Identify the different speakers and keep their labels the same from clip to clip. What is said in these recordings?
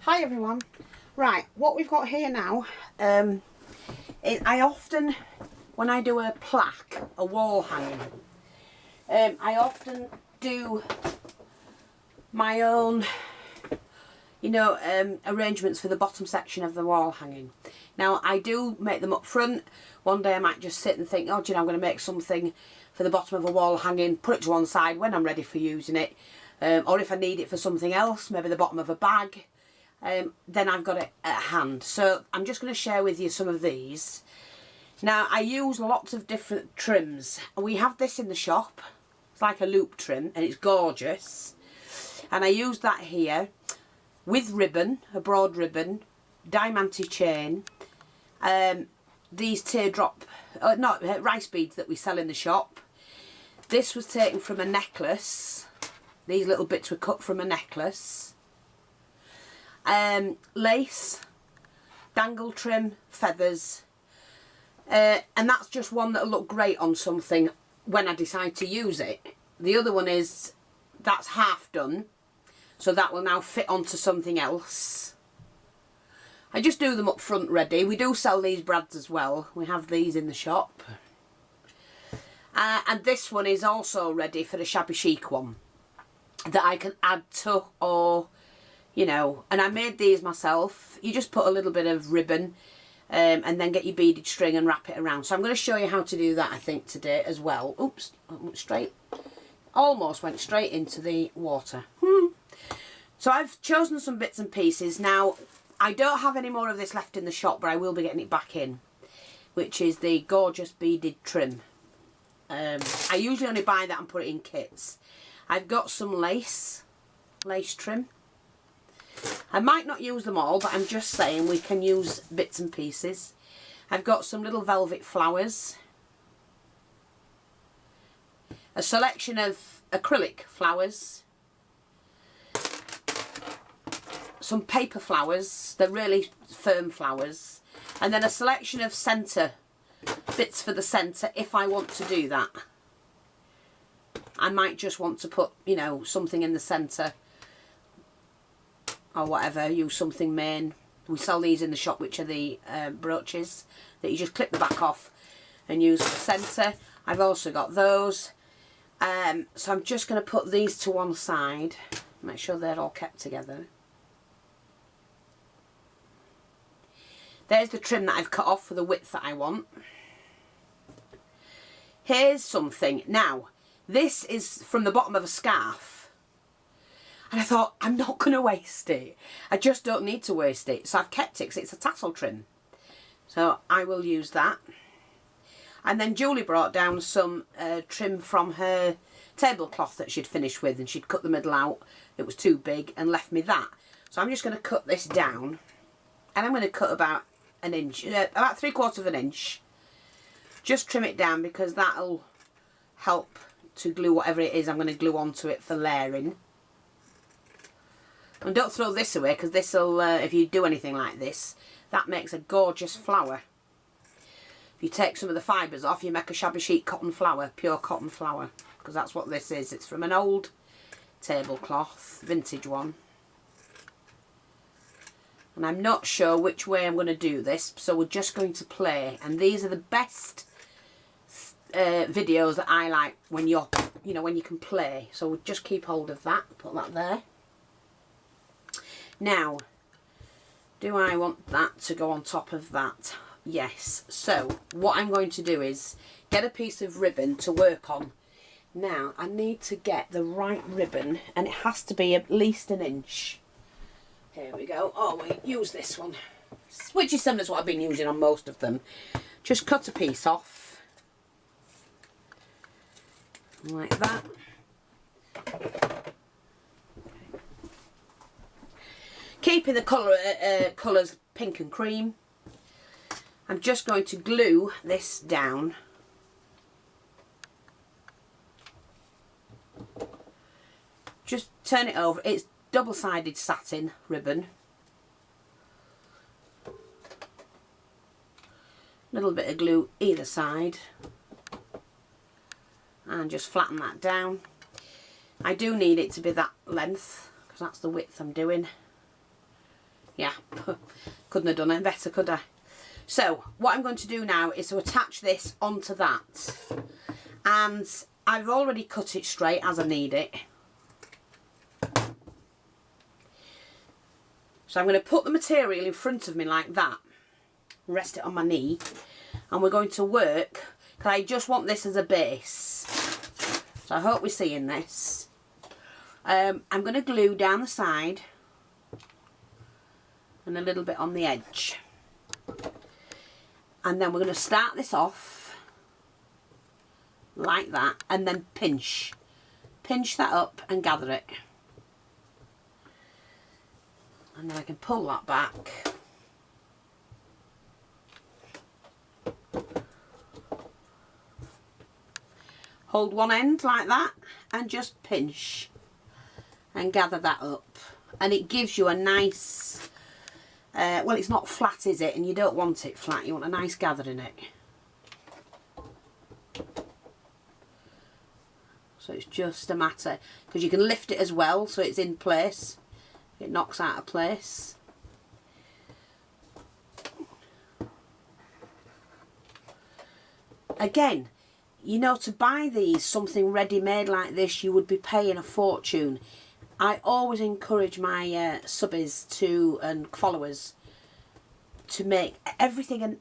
Speaker 1: Hi everyone. Right, what we've got here now, I often, when I do a plaque, a wall hanging, I often do my own, arrangements for the bottom section of the wall hanging. Now, I do make them up front. One day I might just sit and think, oh, I'm going to make something for the bottom of a wall hanging, put it to one side when I'm ready for using it. Or if I need it for something else, maybe the bottom of a bag, then I've got it at hand. So I'm just going to share with you some of these. Now, I use lots of different trims. We have this in the shop. It's like a loop trim and it's gorgeous. And I use that here with ribbon, a broad ribbon, diamante chain, these teardrop, rice beads that we sell in the shop. This was taken from a necklace. These little bits were cut from a necklace. Lace, dangle trim, feathers. And that's just one that'll look great on something when I decide to use it. The other one is, that's half done. So that will now fit onto something else. I just do them up front ready. We do sell these brads as well. We have these in the shop. And this one is also ready for the shabby chic one that I can add to, or, and I made these myself. You just put a little bit of ribbon and then get your beaded string and wrap it around. So I'm going to show you how to do that, I think, today as well. Oops, I went almost went straight into the water. So I've chosen some bits and pieces. Now, I don't have any more of this left in the shop, but I will be getting it back in, which is the gorgeous beaded trim. I usually only buy that and put it in kits. I've got some lace trim. I might not use them all, but I'm just saying we can use bits and pieces. I've got some little velvet flowers. A selection of acrylic flowers. Some paper flowers, they're really firm flowers. And then a selection of centre, bits for the centre if I want to do that. I might just want to put, something in the centre or whatever, use something main. We sell these in the shop, which are the brooches that you just clip the back off and use for the centre. I've also got those. So I'm just going to put these to one side, make sure they're all kept together. There's the trim that I've cut off for the width that I want. Here's something. Now, this is from the bottom of a scarf. And I thought, I'm not going to waste it. I just don't need to waste it. So I've kept it because it's a tassel trim. So I will use that. And then Julie brought down some trim from her tablecloth that she'd finished with. And she'd cut the middle out. It was too big and left me that. So I'm just going to cut this down. And I'm going to cut about an inch, about 3/4 of an inch. Just trim it down because that'll help to glue whatever it is I'm going to glue onto it for layering. And don't throw this away because this will, if you do anything like this, that makes a gorgeous flower. If you take some of the fibres off, you make a shabby chic cotton flower, pure cotton flower, because that's what this is. It's from an old tablecloth, vintage one. And I'm not sure which way I'm going to do this, so we're just going to play. And these are the best videos that I like when you're, when you can play. So we'll just keep hold of that, put that there. Now, do I want that to go on top of that? Yes. So what I'm going to do is get a piece of ribbon to work on. Now, I need to get the right ribbon, and it has to be at least an inch. Here we go. Oh, we use this one, which is similar to what I've been using on most of them. Just cut a piece off, like that. Keeping the colours pink and cream. I'm just going to glue this down. Just turn it over. It's double-sided satin ribbon. Little bit of glue either side. And just flatten that down. I do need it to be that length because that's the width I'm doing. Yeah, couldn't have done it better, could I? So what I'm going to do now is to attach this onto that, and I've already cut it straight as I need it. So I'm going to put the material in front of me like that, rest it on my knee, and we're going to work, because I just want this as a base. So I hope we're seeing this. I'm going to glue down the side and a little bit on the edge. And then we're going to start this off like that, and then pinch that up and gather it, and then I can pull that back, hold one end like that and just pinch and gather that up, and it gives you a nice well, it's not flat, is it? And you don't want it flat, you want a nice gather in it. So it's just a matter, because you can lift it as well so it's in place, it knocks out of place. Again, you know, to buy these, something ready-made like this, you would be paying a fortune. I always encourage my subbies and followers to make everything, and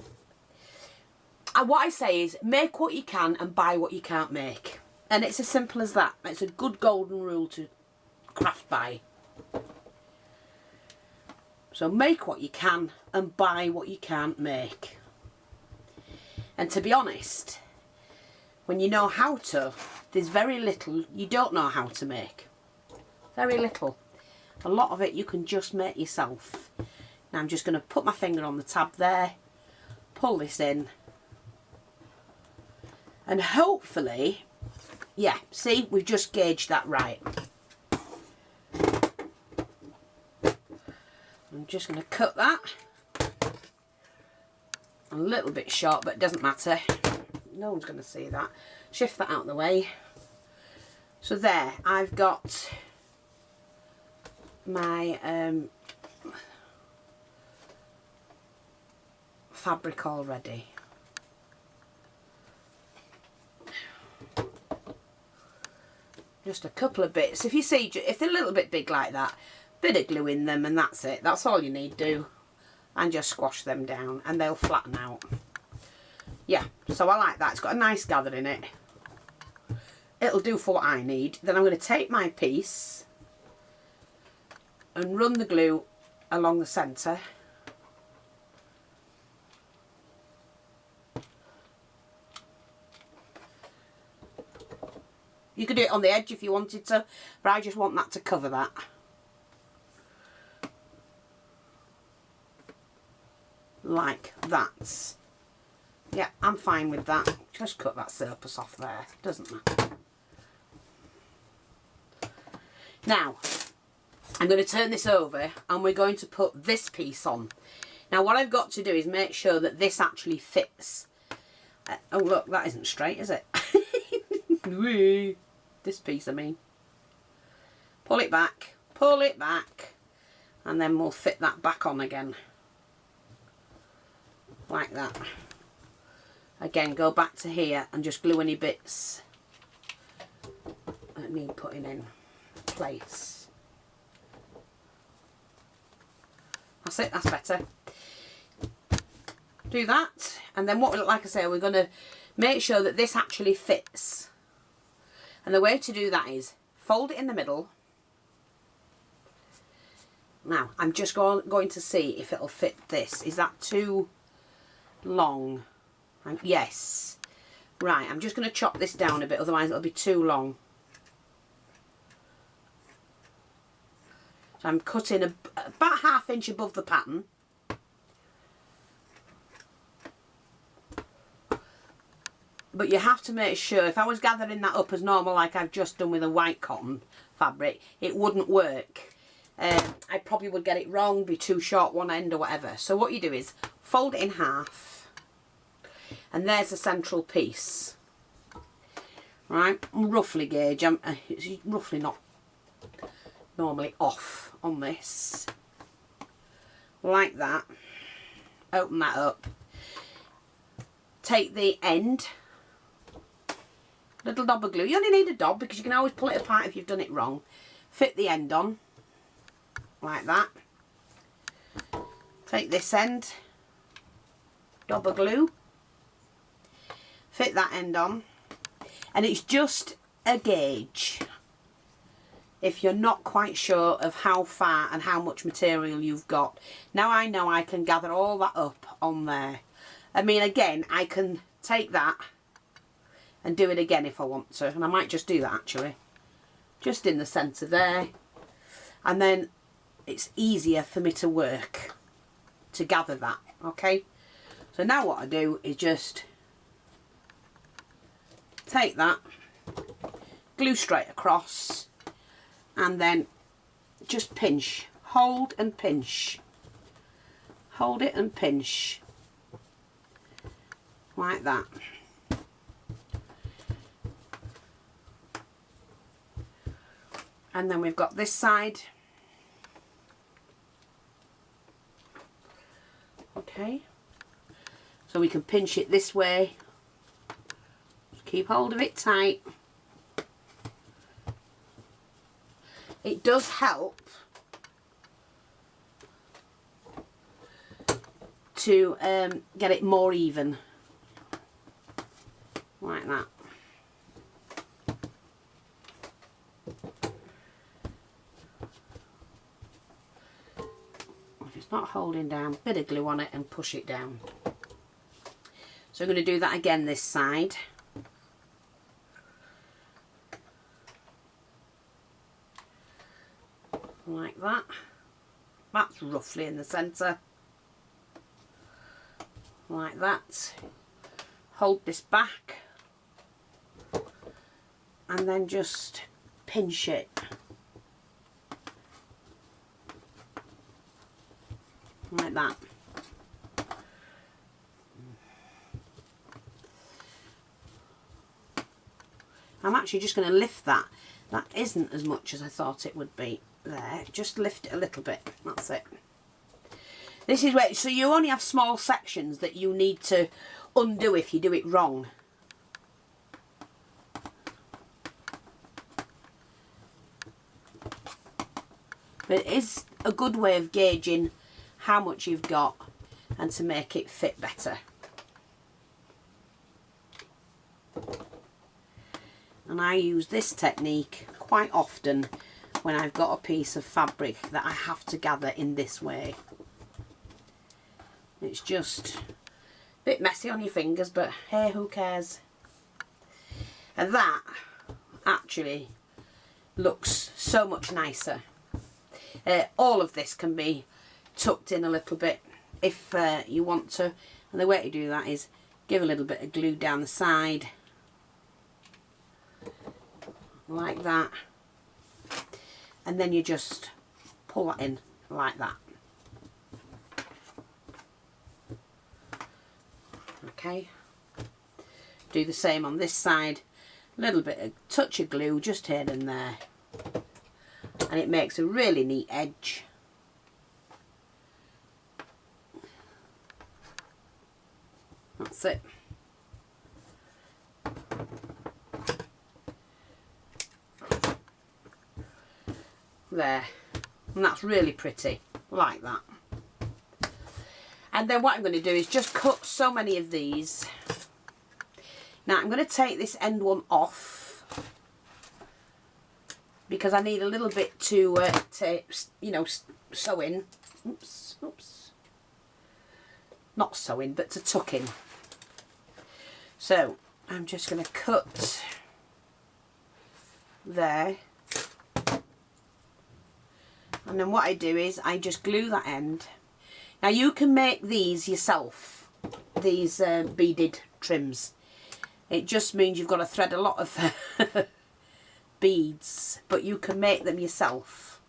Speaker 1: what I say is make what you can and buy what you can't make, and it's as simple as that. It's a good golden rule to craft by. So make what you can and buy what you can't make. And to be honest, when you know how to, there's very little you don't know how to make. Very little. A lot of it you can just make yourself. Now I'm just going to put my finger on the tab there, pull this in, and hopefully, yeah, see, we've just gauged that right. I'm just going to cut that a little bit short, but it doesn't matter. No one's going to see that. Shift that out of the way. So there, I've got my fabric already. Just a couple of bits. If you see, if they're a little bit big like that, bit of glue in them and that's it. That's all you need to do. And just squash them down and they'll flatten out. Yeah, so I like that. It's got a nice gather in it. It'll do for what I need. Then I'm going to take my piece and run the glue along the centre. You could do it on the edge if you wanted to, but I just want that to cover that. Like that. Yeah, I'm fine with that. Just cut that surplus off there. Doesn't matter. Now, I'm going to turn this over and we're going to put this piece on. Now, what I've got to do is make sure that this actually fits. Oh, look, that isn't straight, is it? This piece, I mean. Pull it back, and then we'll fit that back on again. Like that. Again, go back to here and just glue any bits that need putting in place. That's it, that's better. Do that, and then what, like I say, we're going to make sure that this actually fits. And the way to do that is fold it in the middle. Now, I'm just going to see if it'll fit this. Is that too long? Yes. Right, I'm just going to chop this down a bit, otherwise it'll be too long. So I'm cutting about ½ inch above the pattern. But you have to make sure, if I was gathering that up as normal like I've just done with a white cotton fabric, it wouldn't work. I probably would get it wrong, be too short one end or whatever. So what you do is fold it in half, and there's the central piece. Right, roughly gauge. It's roughly not normally off on this. like that. Open that up. Take the end, little dab of glue. You only need a dab because you can always pull it apart if you've done it wrong. Fit the end on, like that. Take this end, dab of glue. Fit that end on. And it's just a gauge. If you're not quite sure of how far and how much material you've got. Now I know I can gather all that up on there. I mean, again, I can take that and do it again if I want to. And I might just do that actually. Just in the centre there. And then it's easier for me to work to gather that. Okay. So now what I do is just take that, glue straight across, and then just pinch, hold and pinch, hold it and pinch, like that. And then we've got this side. Okay, so we can pinch it this way. Just keep hold of it tight. It does help to get it more even, like that. If it's not holding down, bit of glue on it and push it down. So I'm going to do that again this side. Like that. That's roughly in the centre. Like that. Hold this back. And then just pinch it. Like that. I'm actually just going to lift that. That isn't as much as I thought it would be. There, just lift it a little bit. That's it. This is where, so you only have small sections that you need to undo if you do it wrong. But it is a good way of gauging how much you've got and to make it fit better. And I use this technique quite often when I've got a piece of fabric that I have to gather in this way. It's just a bit messy on your fingers, but hey, who cares? And that actually looks so much nicer. All of this can be tucked in a little bit if you want to. And the way to do that is give a little bit of glue down the side, like that. And then you just pull that in like that. Okay. Do the same on this side. A little bit of touch of glue just here and there. And it makes a really neat edge. That's it. There, and that's really pretty, like that. And then what I'm going to do is just cut so many of these. Now I'm going to take this end one off because I need a little bit to you know, sew in. Oops, oops. Not sew in, but to tuck in. So I'm just going to cut there. And then what I do is I just glue that end. Now you can make these yourself, these beaded trims. It just means you've got to thread a lot of beads, but you can make them yourself.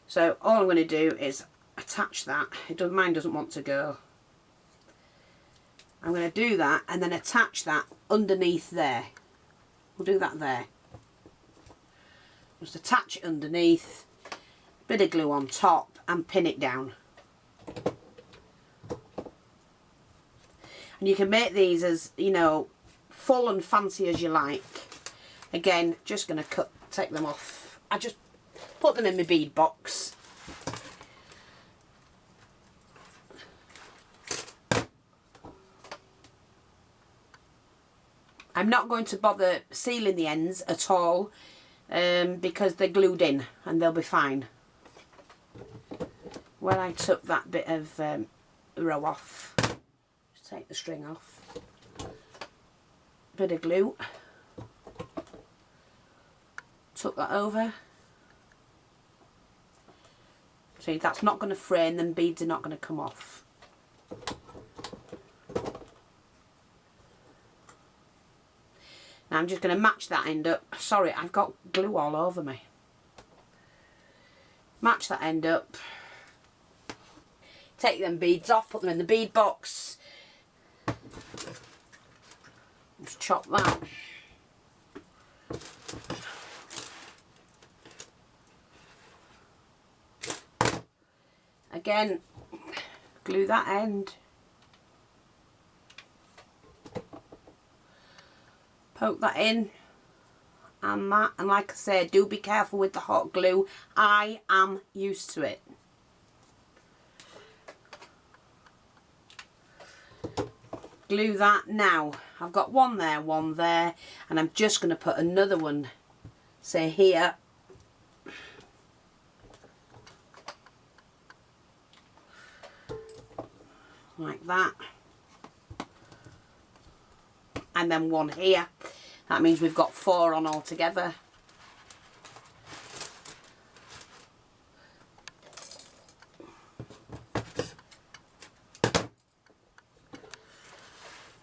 Speaker 1: So all I'm going to do is attach that. Mine doesn't want to go. I'm going to do that and then attach that underneath there. We'll do that there. Just attach it underneath bit of glue on top and pin it down. And you can make these as, you know, full and fancy as you like. Again, just going to take them off. I just put them in my bead box. I'm not going to bother sealing the ends at all because they're glued in and they'll be fine. When I took that bit of row off, just take the string off, bit of glue, tuck that over. See, that's not going to fray and then beads are not going to come off. Now I'm just going to match that end up. Sorry, I've got glue all over me. Match that end up. Take them beads off, put them in the bead box. Just chop that. Again, glue that end. Poke that in and that, and like I said, do be careful with the hot glue. I am used to it. Glue that. Now I've got one there, and I'm just going to put another one, say here, like that, and then one here. That means we've got 4 on altogether.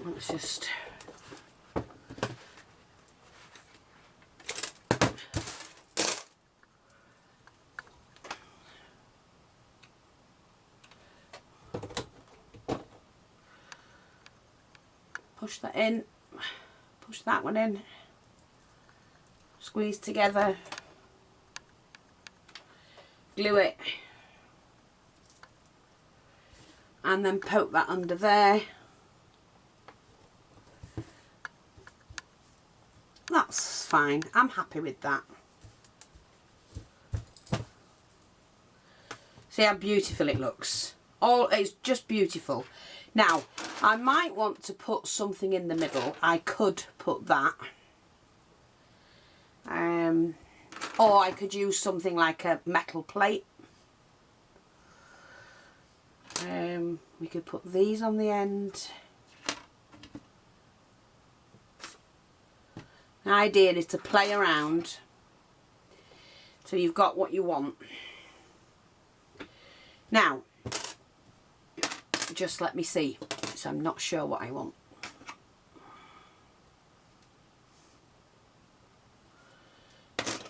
Speaker 1: Let's just push that in, push that one in, squeeze together, glue it, and then poke that under there. That's fine, I'm happy with that. See how beautiful it looks. It's just beautiful. Now, I might want to put something in the middle. I could put that. Or I could use something like a metal plate. We could put these on the end. The idea is to play around so you've got what you want. Now, just let me see, so I'm not sure what I want.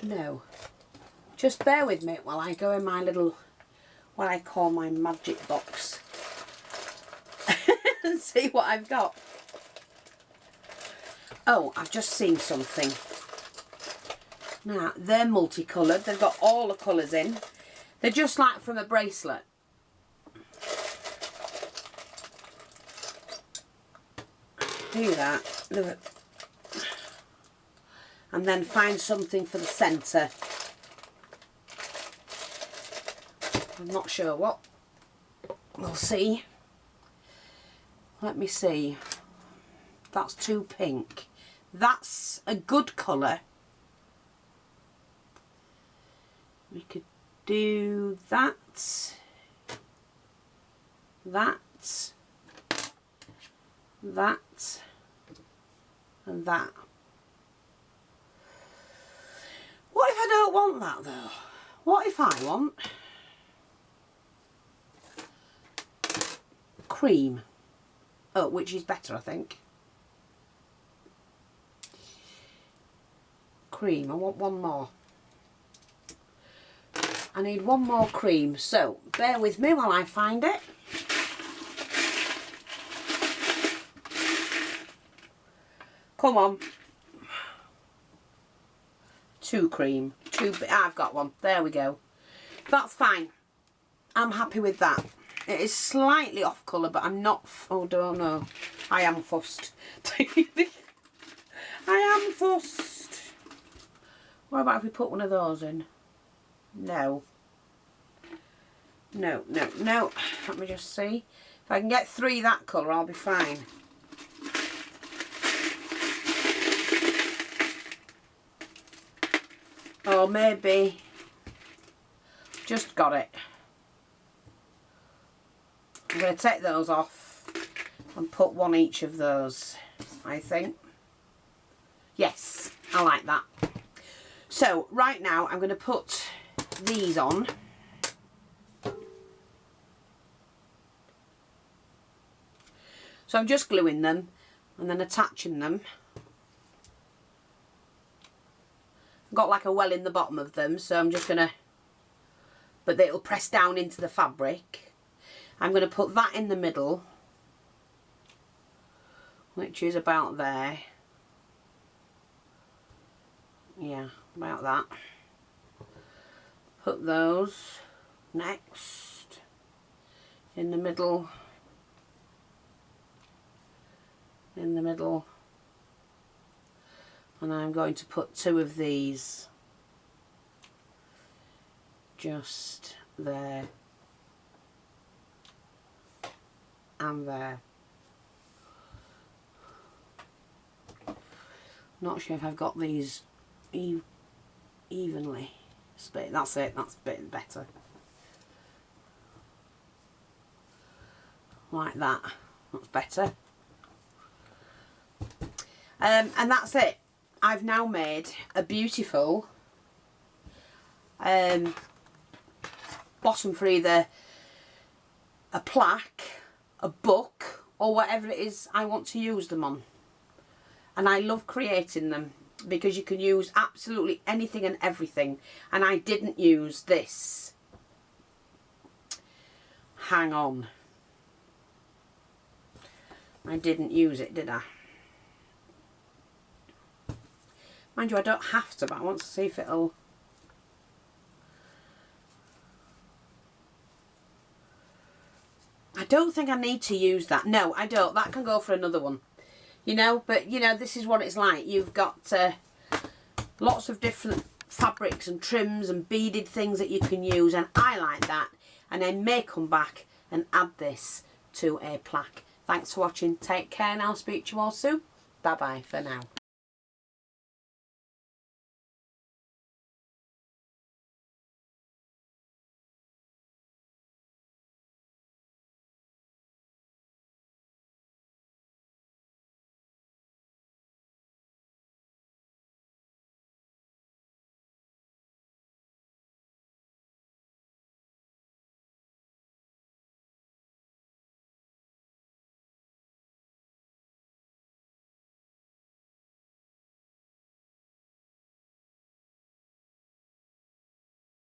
Speaker 1: No, just bear with me while I go in my little, what I call my magic box, and see what I've got. Oh, I've just seen something. Now, they're multicoloured. They've got all the colours in. They're just like from a bracelet. Do that. And then find something for the centre. I'm not sure what. We'll see. Let me see. That's too pink. That's a good colour. We could do that, that, and that. What if I don't want that though? What if I want cream? Oh, which is better, I think. Cream. I want one more. I need one more cream, so bear with me while I find it. Come on. 2 cream. I've got one. There we go. That's fine. I'm happy with that. It is slightly off colour, but I'm not... Oh, don't know. I am fussed. I am fussed. What about if we put one of those in? No. No, no, no. Let me just see. If I can get 3 that colour, I'll be fine. Or maybe... Just got it. I'm going to take those off and put 1 each of those, I think. Yes, I like that. So, right now, I'm going to put these on. So I'm just gluing them and then attaching them. I've got like a well in the bottom of them, so I'm just going to... But it'll press down into the fabric. I'm going to put that in the middle, which is about there. Yeah, about that. Put those next in the middle. In the middle, and I'm going to put 2 of these just there and there. Not sure if I've got these evenly split. That's it, that's a bit better. Like that, that's better. And that's it. I've now made a beautiful bottom for either a plaque, a book, or whatever it is I want to use them on. And I love creating them because you can use absolutely anything and everything. And I didn't use this. Hang on. I didn't use it, did I? Mind you, I don't have to, but I want to see if it'll... I don't think I need to use that. No, I don't. That can go for another one. You know, but, you know, this is what it's like. You've got lots of different fabrics and trims and beaded things that you can use, and I like that. And I may come back and add this to a plaque. Thanks for watching. Take care, and I'll speak to you all soon. Bye-bye for now.